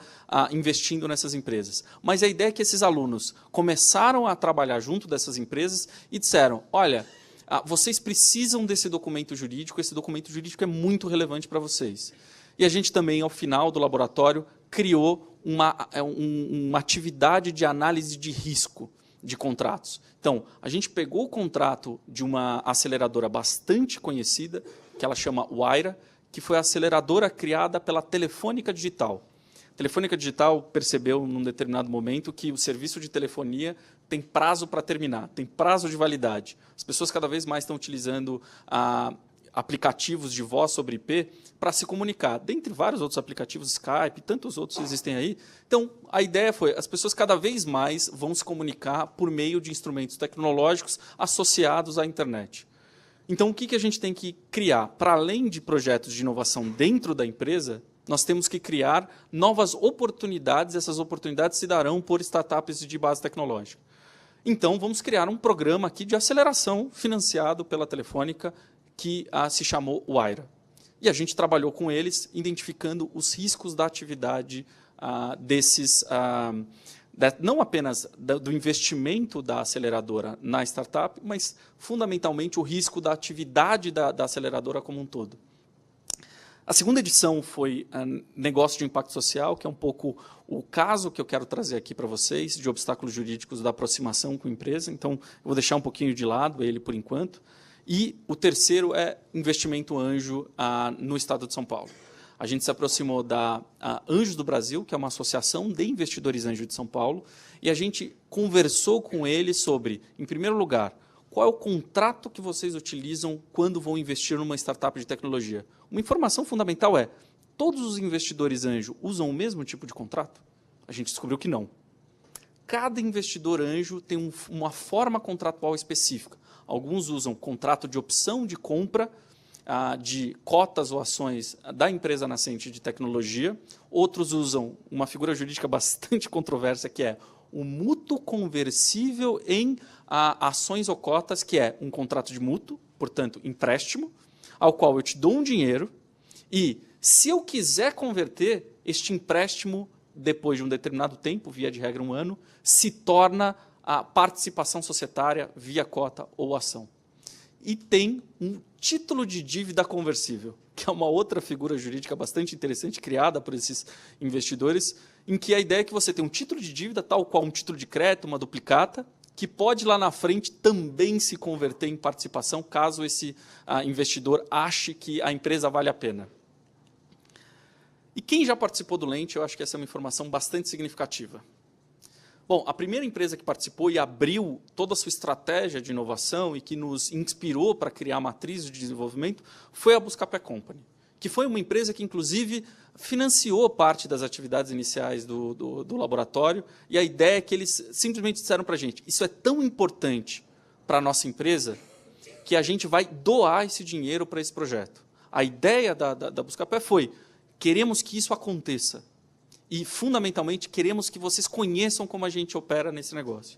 investindo nessas empresas. Mas a ideia é que esses alunos começaram a trabalhar junto dessas empresas e disseram, olha, vocês precisam desse documento jurídico, esse documento jurídico é muito relevante para vocês. E a gente também, ao final do laboratório, criou uma atividade de análise de risco de contratos. Então, a gente pegou o contrato de uma aceleradora bastante conhecida, que ela chama Wayra, que foi a aceleradora criada pela Telefônica Digital. A Telefônica Digital percebeu, num determinado momento, que o serviço de telefonia tem prazo para terminar, tem prazo de validade. As pessoas cada vez mais estão utilizando aplicativos de voz sobre IP para se comunicar, dentre vários outros aplicativos, Skype, tantos outros existem aí. Então, a ideia foi, as pessoas cada vez mais vão se comunicar por meio de instrumentos tecnológicos associados à internet. Então, o que a gente tem que criar? Para além de projetos de inovação dentro da empresa, nós temos que criar novas oportunidades, essas oportunidades se darão por startups de base tecnológica. Então, vamos criar um programa aqui de aceleração financiado pela Telefônica, que se chamou Wayra. E a gente trabalhou com eles, identificando os riscos da atividade desses, não apenas do investimento da aceleradora na startup, mas, fundamentalmente, o risco da atividade da aceleradora como um todo. A segunda edição foi Negócio de Impacto Social, que é um pouco o caso que eu quero trazer aqui para vocês, de obstáculos jurídicos da aproximação com a empresa. Então, eu vou deixar um pouquinho de lado ele por enquanto. E o terceiro é investimento anjo no estado de São Paulo. A gente se aproximou da Anjos do Brasil, que é uma associação de investidores anjo de São Paulo, e a gente conversou com eles sobre, em primeiro lugar, qual é o contrato que vocês utilizam quando vão investir numa startup de tecnologia. Uma informação fundamental é, todos os investidores anjo usam o mesmo tipo de contrato? A gente descobriu que não. Cada investidor anjo tem uma forma contratual específica. Alguns usam contrato de opção de compra de cotas ou ações da empresa nascente de tecnologia. Outros usam uma figura jurídica bastante controversa, que é o mútuo conversível em ações ou cotas, que é um contrato de mútuo, portanto, empréstimo, ao qual eu te dou um dinheiro e, se eu quiser converter, este empréstimo, depois de um determinado tempo, via de regra 1 ano, se torna a participação societária via cota ou ação. E tem um título de dívida conversível, que é uma outra figura jurídica bastante interessante, criada por esses investidores, em que a ideia é que você tem um título de dívida, tal qual um título de crédito, uma duplicata, que pode lá na frente também se converter em participação, caso esse investidor ache que a empresa vale a pena. E quem já participou do Lente, eu acho que essa é uma informação bastante significativa. Bom, a primeira empresa que participou e abriu toda a sua estratégia de inovação e que nos inspirou para criar a matriz de desenvolvimento foi a Buscapé Company, que foi uma empresa que, inclusive, financiou parte das atividades iniciais do laboratório, e a ideia é que eles simplesmente disseram para a gente, isso é tão importante para a nossa empresa que a gente vai doar esse dinheiro para esse projeto. A ideia da Buscapé foi, queremos que isso aconteça. E, fundamentalmente, queremos que vocês conheçam como a gente opera nesse negócio.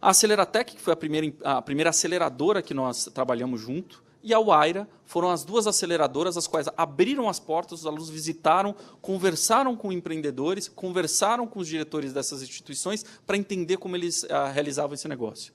A Aceleratec, que foi a primeira aceleradora que nós trabalhamos junto, e a Wayra foram as duas aceleradoras as quais abriram as portas, os alunos visitaram, conversaram com empreendedores, conversaram com os diretores dessas instituições para entender como eles realizavam esse negócio.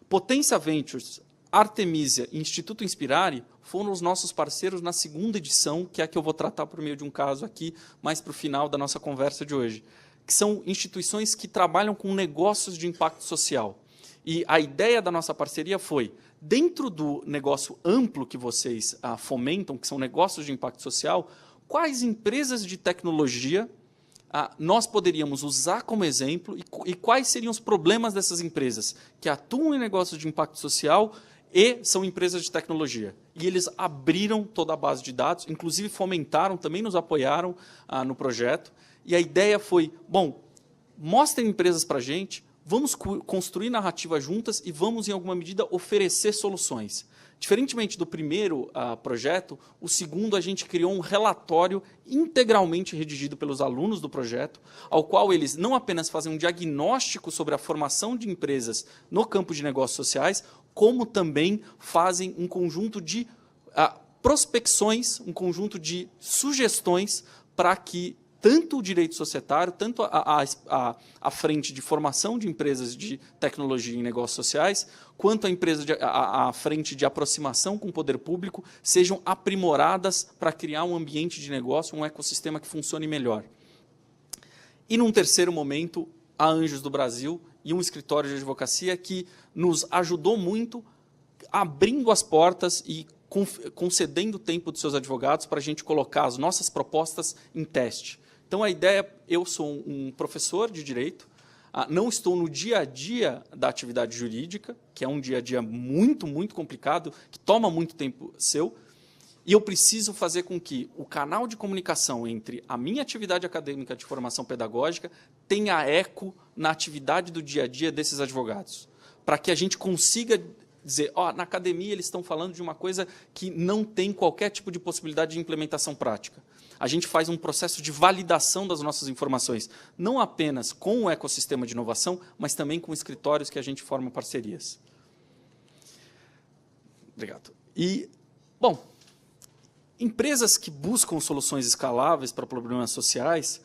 Potência Ventures, Artemisia e Instituto Inspirare foram os nossos parceiros na segunda edição, que é a que eu vou tratar por meio de um caso aqui, mais para o final da nossa conversa de hoje, que são instituições que trabalham com negócios de impacto social. E a ideia da nossa parceria foi, dentro do negócio amplo que vocês fomentam, que são negócios de impacto social, quais empresas de tecnologia nós poderíamos usar como exemplo e quais seriam os problemas dessas empresas que atuam em negócios de impacto social e são empresas de tecnologia. E eles abriram toda a base de dados, inclusive fomentaram, também nos apoiaram no projeto. E a ideia foi, bom, mostrem empresas para a gente, vamos construir narrativa juntas e vamos, em alguma medida, oferecer soluções. Diferentemente do primeiro projeto, o segundo a gente criou um relatório integralmente redigido pelos alunos do projeto, ao qual eles não apenas fazem um diagnóstico sobre a formação de empresas no campo de negócios sociais, como também fazem um conjunto de prospecções, um conjunto de sugestões para que tanto o direito societário, tanto a frente de formação de empresas de tecnologia em negócios sociais, quanto a frente de aproximação com o poder público, sejam aprimoradas para criar um ambiente de negócio, um ecossistema que funcione melhor. E, num terceiro momento, a Anjos do Brasil e um escritório de advocacia que nos ajudou muito, abrindo as portas e concedendo tempo dos seus advogados para a gente colocar as nossas propostas em teste. Então, a ideia, eu sou um professor de direito, não estou no dia a dia da atividade jurídica, que é um dia a dia muito, muito complicado, que toma muito tempo seu, e eu preciso fazer com que o canal de comunicação entre a minha atividade acadêmica de formação pedagógica tenha eco na atividade do dia a dia desses advogados, para que a gente consiga dizer, na academia eles estão falando de uma coisa que não tem qualquer tipo de possibilidade de implementação prática. A gente faz um processo de validação das nossas informações, não apenas com o ecossistema de inovação, mas também com escritórios que a gente forma parcerias. Obrigado. E, bom, empresas que buscam soluções escaláveis para problemas sociais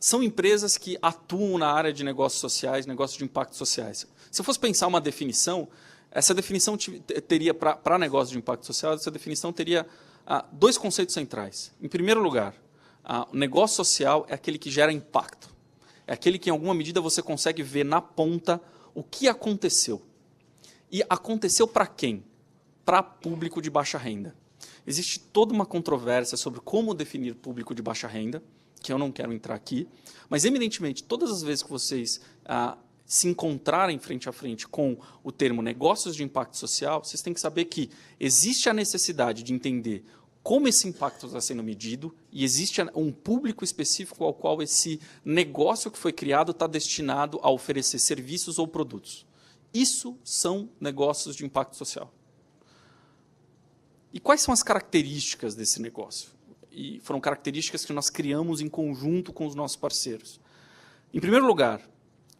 são empresas que atuam na área de negócios sociais, negócios de impacto sociais. Se eu fosse pensar uma definição, essa definição teria, para negócios de impacto social, essa definição teria dois conceitos centrais. Em primeiro lugar, o negócio social é aquele que gera impacto. É aquele que, em alguma medida, você consegue ver na ponta o que aconteceu. E aconteceu para quem? Para público de baixa renda. Existe toda uma controvérsia sobre como definir público de baixa renda, que eu não quero entrar aqui, mas, eminentemente, todas as vezes que vocês se encontrarem frente a frente com o termo negócios de impacto social, vocês têm que saber que existe a necessidade de entender como esse impacto está sendo medido e existe um público específico ao qual esse negócio que foi criado está destinado a oferecer serviços ou produtos. Isso são negócios de impacto social. E quais são as características desse negócio? E foram características que nós criamos em conjunto com os nossos parceiros. Em primeiro lugar,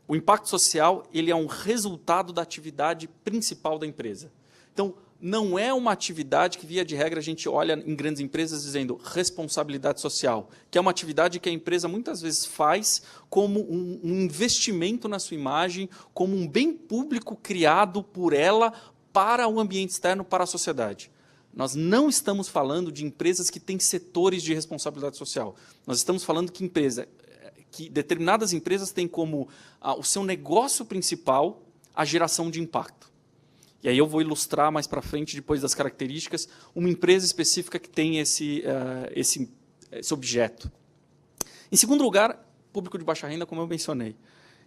o impacto social ele é um resultado da atividade principal da empresa. Então, não é uma atividade que, via de regra, a gente olha em grandes empresas dizendo responsabilidade social, que é uma atividade que a empresa muitas vezes faz como um investimento na sua imagem, como um bem público criado por ela para o ambiente externo, para a sociedade. Nós não estamos falando de empresas que têm setores de responsabilidade social. Nós estamos falando que determinadas empresas têm como o seu negócio principal a geração de impacto. E aí eu vou ilustrar mais para frente, depois das características, uma empresa específica que tem esse objeto. Em segundo lugar, público de baixa renda, como eu mencionei.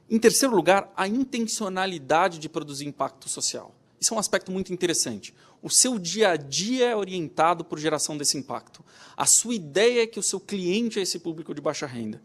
Em terceiro lugar, a intencionalidade de produzir impacto social. Isso é um aspecto muito interessante. O seu dia a dia é orientado por geração desse impacto. A sua ideia é que o seu cliente é esse público de baixa renda.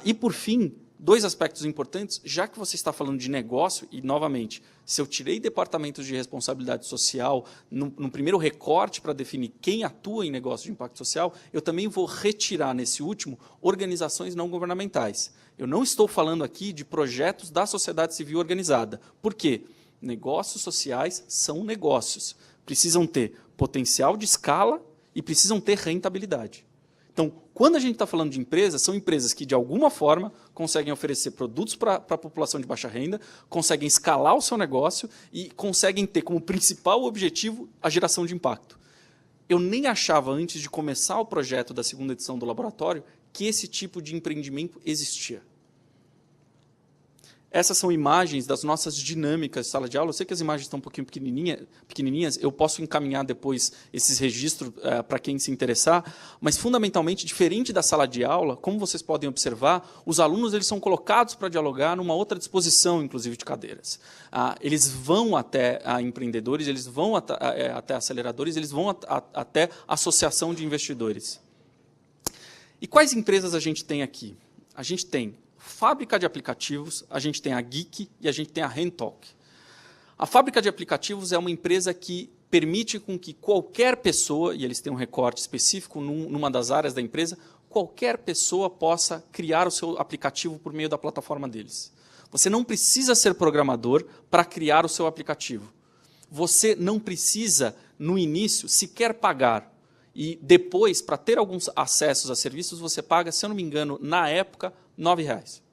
E, por fim, dois aspectos importantes, já que você está falando de negócio, e, novamente, se eu tirei departamentos de responsabilidade social no primeiro recorte para definir quem atua em negócio de impacto social, eu também vou retirar, nesse último, organizações não governamentais. Eu não estou falando aqui de projetos da sociedade civil organizada. Por quê? Negócios sociais são negócios. Precisam ter potencial de escala e precisam ter rentabilidade. Então, quando a gente está falando de empresas, são empresas que, de alguma forma, conseguem oferecer produtos para a população de baixa renda, conseguem escalar o seu negócio e conseguem ter como principal objetivo a geração de impacto. Eu nem achava, antes de começar o projeto da segunda edição do laboratório, que esse tipo de empreendimento existia. Essas são imagens das nossas dinâmicas de sala de aula. Eu sei que as imagens estão um pouquinho pequenininhas, eu posso encaminhar depois esses registros para quem se interessar, mas, fundamentalmente, diferente da sala de aula, como vocês podem observar, os alunos eles são colocados para dialogar numa outra disposição, inclusive, de cadeiras. Eles vão até empreendedores, eles vão até aceleradores, eles vão até associação de investidores. E quais empresas a gente tem aqui? A gente tem fábrica de aplicativos, a gente tem a Geek e a gente tem a Rentalk. A fábrica de aplicativos é uma empresa que permite com que qualquer pessoa, e eles têm um recorte específico numa das áreas da empresa, qualquer pessoa possa criar o seu aplicativo por meio da plataforma deles. Você não precisa ser programador para criar o seu aplicativo. Você não precisa, no início, sequer pagar. E depois, para ter alguns acessos a serviços, você paga, se eu não me engano, na época, R$ 9,00.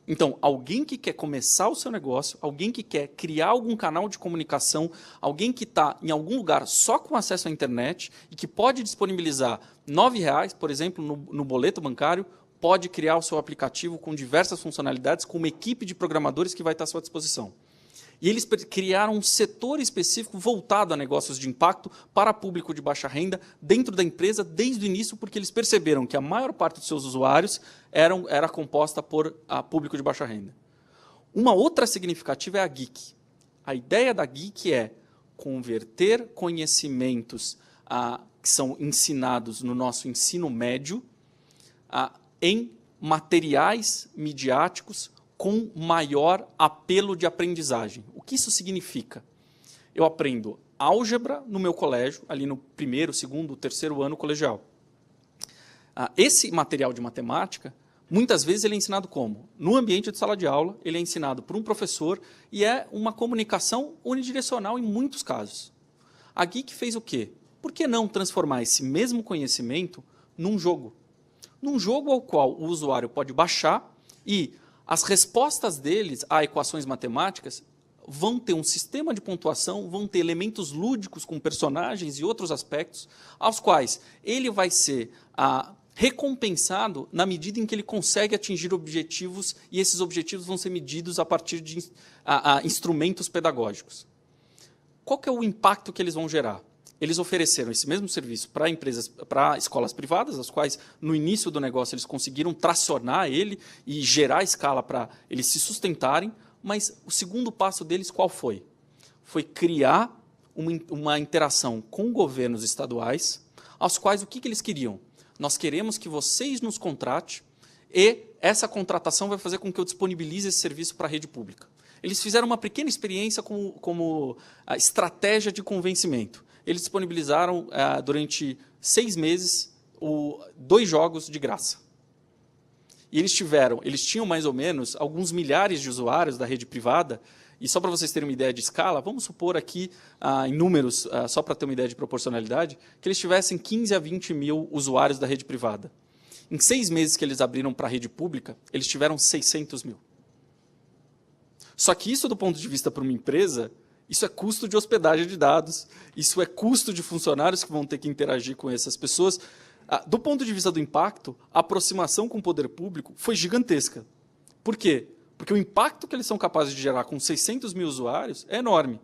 Então, alguém que quer começar o seu negócio, alguém que quer criar algum canal de comunicação, alguém que está em algum lugar só com acesso à internet e que pode disponibilizar R$ 9,00, por exemplo, no boleto bancário, pode criar o seu aplicativo com diversas funcionalidades, com uma equipe de programadores que vai estar à sua disposição. E eles criaram um setor específico voltado a negócios de impacto para público de baixa renda dentro da empresa desde o início, porque eles perceberam que a maior parte dos seus usuários era composta por público de baixa renda. Uma outra significativa é a Geek. A ideia da Geek é converter conhecimentos que são ensinados no nosso ensino médio em materiais midiáticos com maior apelo de aprendizagem. O que isso significa? Eu aprendo álgebra no meu colégio, ali no primeiro, segundo, terceiro ano colegial. Esse material de matemática, muitas vezes ele é ensinado como? No ambiente de sala de aula, ele é ensinado por um professor e é uma comunicação unidirecional em muitos casos. A Geek fez o quê? Por que não transformar esse mesmo conhecimento num jogo? Num jogo ao qual o usuário pode baixar e as respostas deles a equações matemáticas vão ter um sistema de pontuação, vão ter elementos lúdicos com personagens e outros aspectos, aos quais ele vai ser recompensado na medida em que ele consegue atingir objetivos, e esses objetivos vão ser medidos a partir de instrumentos pedagógicos. Qual que é o impacto que eles vão gerar? Eles ofereceram esse mesmo serviço para empresas, para escolas privadas, as quais, no início do negócio, eles conseguiram tracionar ele e gerar escala para eles se sustentarem, mas o segundo passo deles qual foi? Foi criar uma interação com governos estaduais, aos quais o que eles queriam? Nós queremos que vocês nos contratem e essa contratação vai fazer com que eu disponibilize esse serviço para a rede pública. Eles fizeram uma pequena experiência como a estratégia de convencimento. Eles disponibilizaram, durante 6 meses, 2 jogos de graça. E eles tinham mais ou menos alguns milhares de usuários da rede privada, e só para vocês terem uma ideia de escala, vamos supor aqui, em números, só para ter uma ideia de proporcionalidade, que eles tivessem 15 a 20 mil usuários da rede privada. Em 6 meses que eles abriram para a rede pública, eles tiveram 600 mil. Só que isso, do ponto de vista para uma empresa, isso é custo de hospedagem de dados, isso é custo de funcionários que vão ter que interagir com essas pessoas. Do ponto de vista do impacto, a aproximação com o poder público foi gigantesca. Por quê? Porque o impacto que eles são capazes de gerar com 600 mil usuários é enorme.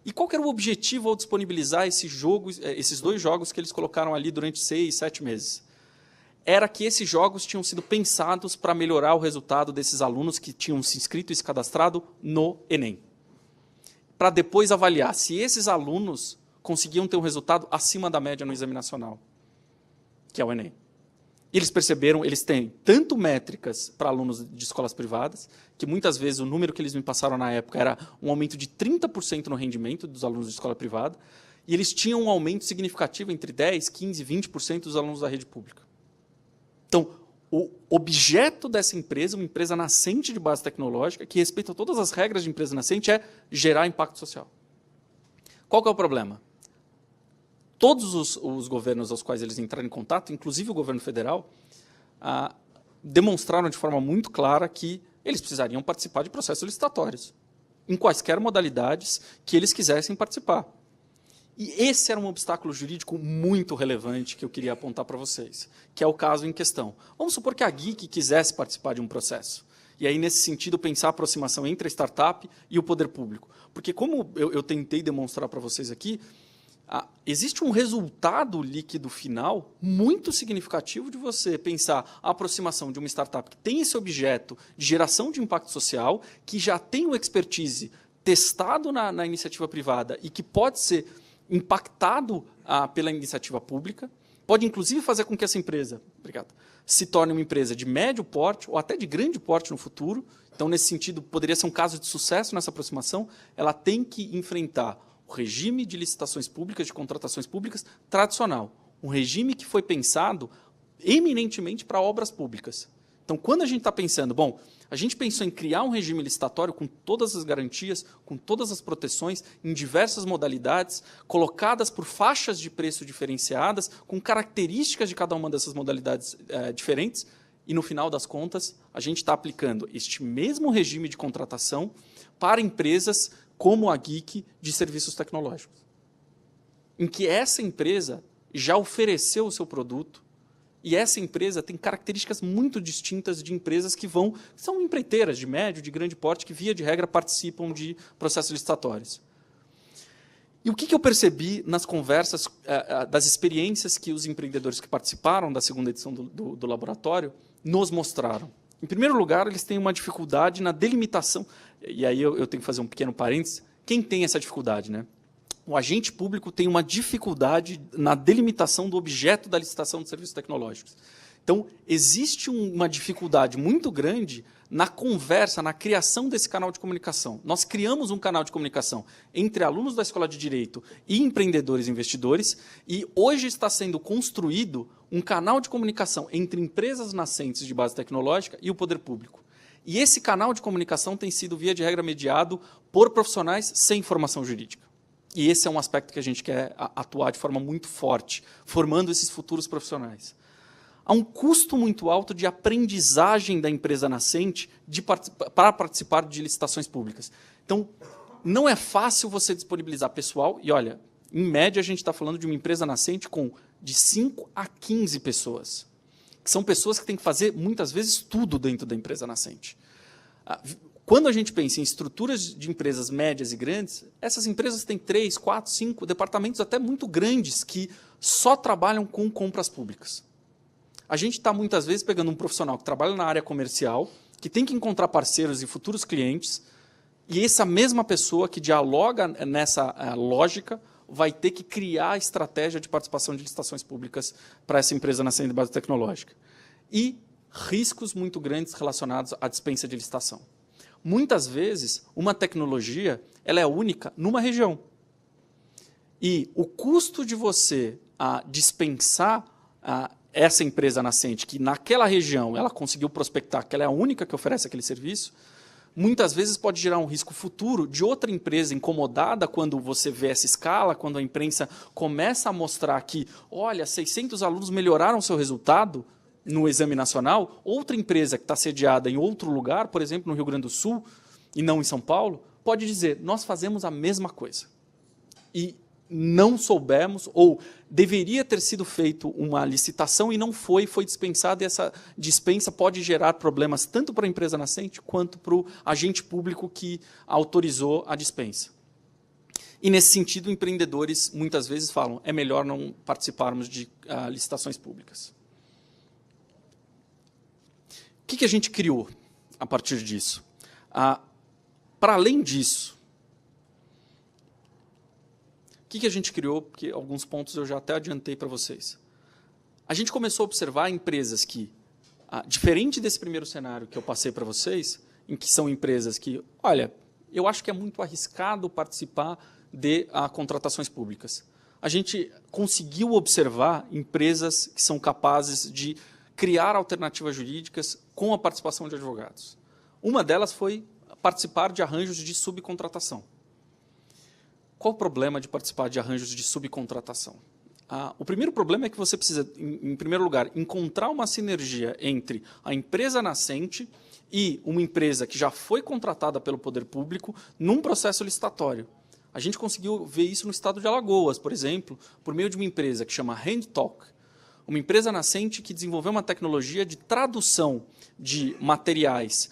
E qual que era o objetivo ao disponibilizar esses 2 jogos que eles colocaram ali durante 6, 7 meses? Era que esses jogos tinham sido pensados para melhorar o resultado desses alunos que tinham se inscrito e se cadastrado no Enem, para depois avaliar se esses alunos conseguiam ter um resultado acima da média no Exame Nacional, que é o Enem. E eles perceberam, eles têm tanto métricas para alunos de escolas privadas, que muitas vezes o número que eles me passaram na época era um aumento de 30% no rendimento dos alunos de escola privada, e eles tinham um aumento significativo entre 10%, 15%, 20% dos alunos da rede pública. Então, o objeto dessa empresa, uma empresa nascente de base tecnológica, que respeita todas as regras de empresa nascente, é gerar impacto social. Qual que é o problema? Todos os governos aos quais eles entraram em contato, inclusive o governo federal, demonstraram de forma muito clara que eles precisariam participar de processos licitatórios, em quaisquer modalidades que eles quisessem participar. E esse era um obstáculo jurídico muito relevante que eu queria apontar para vocês, que é o caso em questão. Vamos supor que a Geek quisesse participar de um processo. E aí, nesse sentido, pensar a aproximação entre a startup e o poder público. Porque, como eu tentei demonstrar para vocês aqui, existe um resultado líquido final muito significativo de você pensar a aproximação de uma startup que tem esse objeto de geração de impacto social, que já tem o expertise testado na iniciativa privada e que pode ser impactado pela iniciativa pública, pode inclusive fazer com que essa empresa se torne uma empresa de médio porte ou até de grande porte no futuro. Então, nesse sentido, poderia ser um caso de sucesso nessa aproximação. Ela tem que enfrentar o regime de licitações públicas, de contratações públicas tradicional. Um regime que foi pensado eminentemente para obras públicas. Então, quando a gente está pensando, bom, a gente pensou em criar um regime licitatório com todas as garantias, com todas as proteções, em diversas modalidades, colocadas por faixas de preço diferenciadas, com características de cada uma dessas modalidades diferentes, e, no final das contas, a gente está aplicando este mesmo regime de contratação para empresas como a GIC de serviços tecnológicos, em que essa empresa já ofereceu o seu produto, e essa empresa tem características muito distintas de empresas que são empreiteiras de médio, de grande porte, que, via de regra, participam de processos licitatórios. E o que eu percebi nas conversas, das experiências que os empreendedores que participaram da segunda edição do laboratório nos mostraram? Em primeiro lugar, eles têm uma dificuldade na delimitação, e aí eu tenho que fazer um pequeno parênteses. Quem tem essa dificuldade, né? O agente público tem uma dificuldade na delimitação do objeto da licitação de serviços tecnológicos. Então, existe uma dificuldade muito grande na conversa, na criação desse canal de comunicação. Nós criamos um canal de comunicação entre alunos da Escola de Direito e empreendedores e investidores, e hoje está sendo construído um canal de comunicação entre empresas nascentes de base tecnológica e o poder público. E esse canal de comunicação tem sido, via de regra, mediado por profissionais sem formação jurídica. E esse é um aspecto que a gente quer atuar de forma muito forte, formando esses futuros profissionais. Há um custo muito alto de aprendizagem da empresa nascente para participar de licitações públicas. Então, não é fácil você disponibilizar pessoal, e olha, em média a gente está falando de uma empresa nascente com de 5 a 15 pessoas, que são pessoas que têm que fazer, muitas vezes, tudo dentro da empresa nascente. Quando a gente pensa em estruturas de empresas médias e grandes, essas empresas têm 3, 4, 5 departamentos até muito grandes que só trabalham com compras públicas. A gente está, muitas vezes, pegando um profissional que trabalha na área comercial, que tem que encontrar parceiros e futuros clientes, e essa mesma pessoa que dialoga nessa lógica vai ter que criar a estratégia de participação de licitações públicas para essa empresa nascente de base tecnológica. E riscos muito grandes relacionados à dispensa de licitação. Muitas vezes, uma tecnologia ela é única numa região. E o custo de você dispensar essa empresa nascente, que naquela região ela conseguiu prospectar que ela é a única que oferece aquele serviço, muitas vezes pode gerar um risco futuro de outra empresa incomodada quando você vê essa escala, quando a imprensa começa a mostrar que, olha, 600 alunos melhoraram seu resultado no exame nacional, outra empresa que está sediada em outro lugar, por exemplo, no Rio Grande do Sul, e não em São Paulo, pode dizer, nós fazemos a mesma coisa. E não soubemos, ou deveria ter sido feito uma licitação e não foi dispensada, e essa dispensa pode gerar problemas tanto para a empresa nascente quanto para o agente público que autorizou a dispensa. E, nesse sentido, empreendedores muitas vezes falam, é melhor não participarmos de licitações públicas. O que a gente criou a partir disso? Para além disso, o que a gente criou? Porque alguns pontos eu já até adiantei para vocês. A gente começou a observar empresas que, diferente desse primeiro cenário que eu passei para vocês, em que são empresas que, olha, eu acho que é muito arriscado participar de contratações públicas. A gente conseguiu observar empresas que são capazes de criar alternativas jurídicas com a participação de advogados. Uma delas foi participar de arranjos de subcontratação. Qual o problema de participar de arranjos de subcontratação? O primeiro problema é que você precisa, em primeiro lugar, encontrar uma sinergia entre a empresa nascente e uma empresa que já foi contratada pelo poder público num processo licitatório. A gente conseguiu ver isso no estado de Alagoas, por exemplo, por meio de uma empresa que chama HandTalk, uma empresa nascente que desenvolveu uma tecnologia de tradução de materiais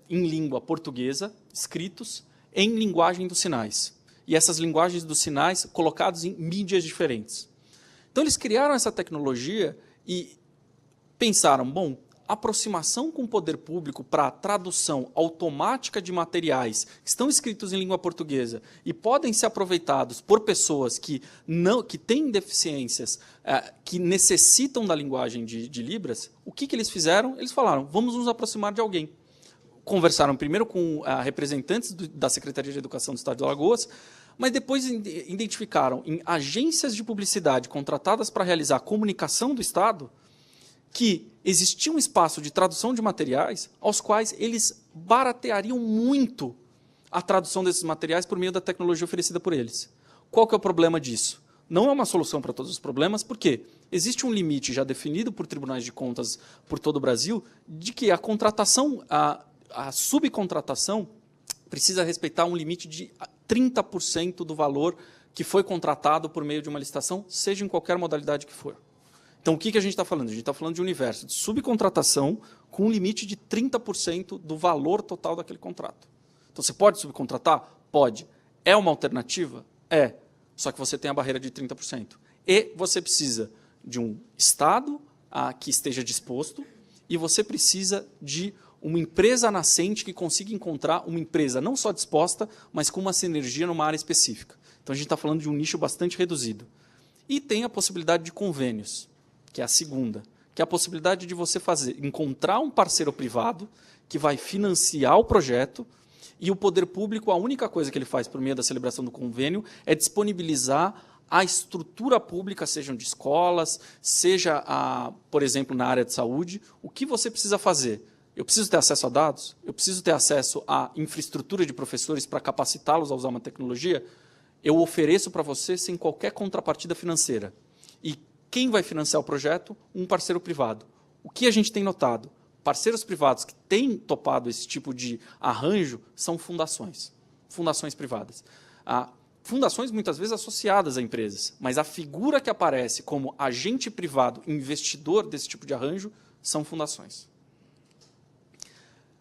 em língua portuguesa, escritos, em linguagem dos sinais. E essas linguagens dos sinais colocados em mídias diferentes. Então, eles criaram essa tecnologia e pensaram, bom, aproximação com o poder público para a tradução automática de materiais que estão escritos em língua portuguesa e podem ser aproveitados por pessoas que têm deficiências, que necessitam da linguagem de Libras, o que eles fizeram? Eles falaram, vamos nos aproximar de alguém. Conversaram primeiro com representantes da Secretaria de Educação do Estado de Alagoas, mas depois identificaram em agências de publicidade contratadas para realizar a comunicação do Estado que existia um espaço de tradução de materiais aos quais eles barateariam muito a tradução desses materiais por meio da tecnologia oferecida por eles. Qual que é o problema disso? Não é uma solução para todos os problemas, porque existe um limite já definido por tribunais de contas por todo o Brasil de que a contratação, a subcontratação precisa respeitar um limite de 30% do valor que foi contratado por meio de uma licitação, seja em qualquer modalidade que for. Então, o que a gente está falando? A gente está falando de um universo de subcontratação com um limite de 30% do valor total daquele contrato. Então, você pode subcontratar? Pode. É uma alternativa? É. Só que você tem a barreira de 30%. E você precisa de um Estado que esteja disposto e você precisa de uma empresa nascente que consiga encontrar uma empresa não só disposta, mas com uma sinergia numa área específica. Então, a gente está falando de um nicho bastante reduzido. E tem a possibilidade de convênios, que é a segunda, que é a possibilidade de você encontrar um parceiro privado que vai financiar o projeto e o poder público, a única coisa que ele faz por meio da celebração do convênio é disponibilizar a estrutura pública, sejam de escolas, seja, por exemplo, na área de saúde. O que você precisa fazer? Eu preciso ter acesso a dados? Eu preciso ter acesso à infraestrutura de professores para capacitá-los a usar uma tecnologia? Eu ofereço para você sem qualquer contrapartida financeira. E quem vai financiar o projeto? Um parceiro privado. O que a gente tem notado? Parceiros privados que têm topado esse tipo de arranjo são fundações privadas. Fundações muitas vezes associadas a empresas, mas a figura que aparece como agente privado, investidor desse tipo de arranjo, são fundações.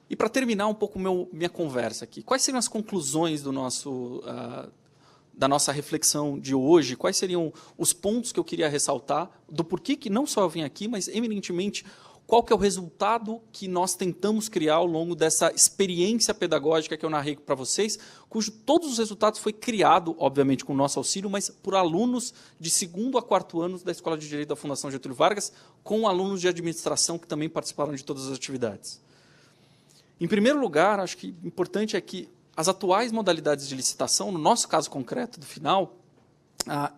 E para terminar um pouco minha conversa aqui, quais seriam as conclusões da nossa reflexão de hoje? Quais seriam os pontos que eu queria ressaltar do porquê que não só eu vim aqui, mas eminentemente qual que é o resultado que nós tentamos criar ao longo dessa experiência pedagógica que eu narrei para vocês, cujo todos os resultados foi criado, obviamente, com o nosso auxílio, mas por alunos de 2º a 4º anos da Escola de Direito da Fundação Getúlio Vargas, com alunos de administração que também participaram de todas as atividades. Em primeiro lugar, acho que importante é que as atuais modalidades de licitação, no nosso caso concreto do final,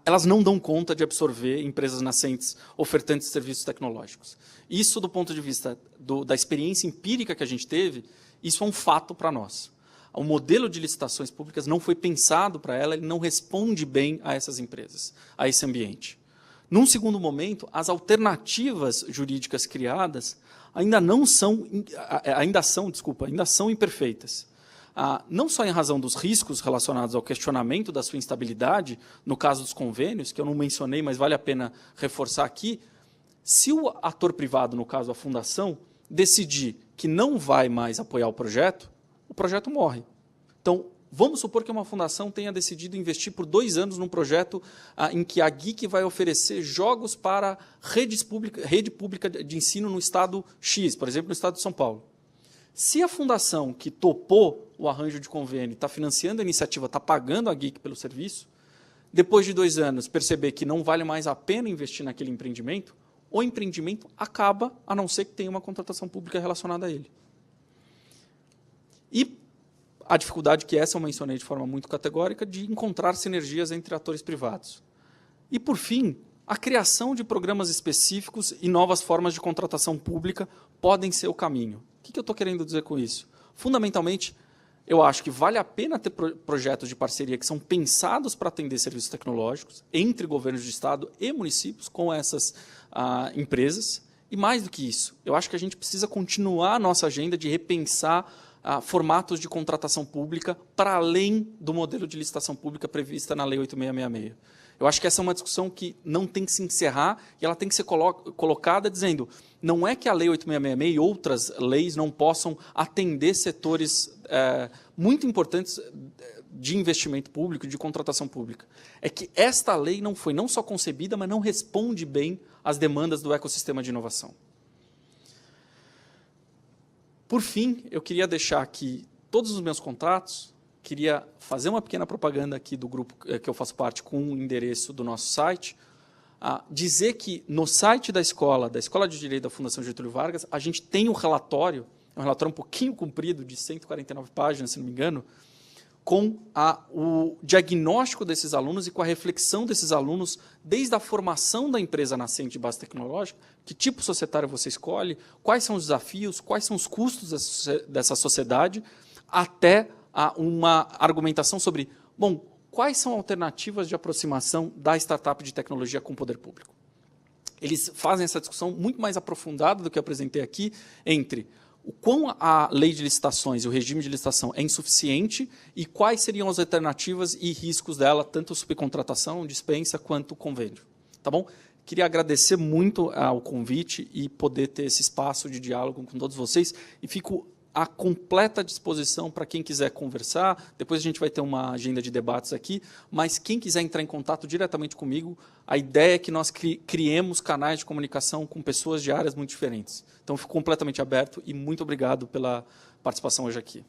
elas não dão conta de absorver empresas nascentes ofertantes de serviços tecnológicos. Isso, do ponto de vista da experiência empírica que a gente teve, isso é um fato para nós. O modelo de licitações públicas não foi pensado para ela, ele não responde bem a essas empresas, a esse ambiente. Num segundo momento, as alternativas jurídicas criadas ainda são imperfeitas. Não só em razão dos riscos relacionados ao questionamento da sua instabilidade, no caso dos convênios, que eu não mencionei, mas vale a pena reforçar aqui, se o ator privado, no caso a fundação, decidir que não vai mais apoiar o projeto morre. Então, vamos supor que uma fundação tenha decidido investir por 2 anos num projeto em que a GIC vai oferecer jogos para rede pública de ensino no estado X, por exemplo, no estado de São Paulo. Se a fundação que topou o arranjo de convênio, está financiando a iniciativa, está pagando a GIC pelo serviço, depois de 2 anos perceber que não vale mais a pena investir naquele empreendimento, o empreendimento acaba, a não ser que tenha uma contratação pública relacionada a ele. E a dificuldade que essa eu mencionei de forma muito categórica de encontrar sinergias entre atores privados. E, por fim, a criação de programas específicos e novas formas de contratação pública podem ser o caminho. O que eu estou querendo dizer com isso? Fundamentalmente, eu acho que vale a pena ter projetos de parceria que são pensados para atender serviços tecnológicos entre governos de Estado e municípios com essas empresas. E mais do que isso, eu acho que a gente precisa continuar a nossa agenda de repensar formatos de contratação pública para além do modelo de licitação pública prevista na Lei 8666. Eu acho que essa é uma discussão que não tem que se encerrar e ela tem que ser colocada dizendo não é que a Lei 8666 e outras leis não possam atender setores muito importantes de investimento público, de contratação pública. É que esta lei não foi não só concebida, mas não responde bem às demandas do ecossistema de inovação. Por fim, eu queria deixar aqui todos os meus contatos, queria fazer uma pequena propaganda aqui do grupo que eu faço parte com o endereço do nosso site, dizer que no site da Escola de Direito da Fundação Getúlio Vargas, a gente tem um relatório, é um relatório um pouquinho comprido, de 149 páginas, se não me engano, com o diagnóstico desses alunos e com a reflexão desses alunos, desde a formação da empresa nascente de base tecnológica, que tipo societário você escolhe, quais são os desafios, quais são os custos dessa sociedade, até uma argumentação sobre, bom, quais são alternativas de aproximação da startup de tecnologia com o poder público. Eles fazem essa discussão muito mais aprofundada do que eu apresentei aqui, entre o quão a lei de licitações e o regime de licitação é insuficiente e quais seriam as alternativas e riscos dela, tanto subcontratação, dispensa, quanto convênio. Tá bom? Queria agradecer muito ao convite e poder ter esse espaço de diálogo com todos vocês e fico à completa disposição para quem quiser conversar. Depois a gente vai ter uma agenda de debates aqui, mas quem quiser entrar em contato diretamente comigo, a ideia é que nós criemos canais de comunicação com pessoas de áreas muito diferentes. Então, fico completamente aberto e muito obrigado pela participação hoje aqui.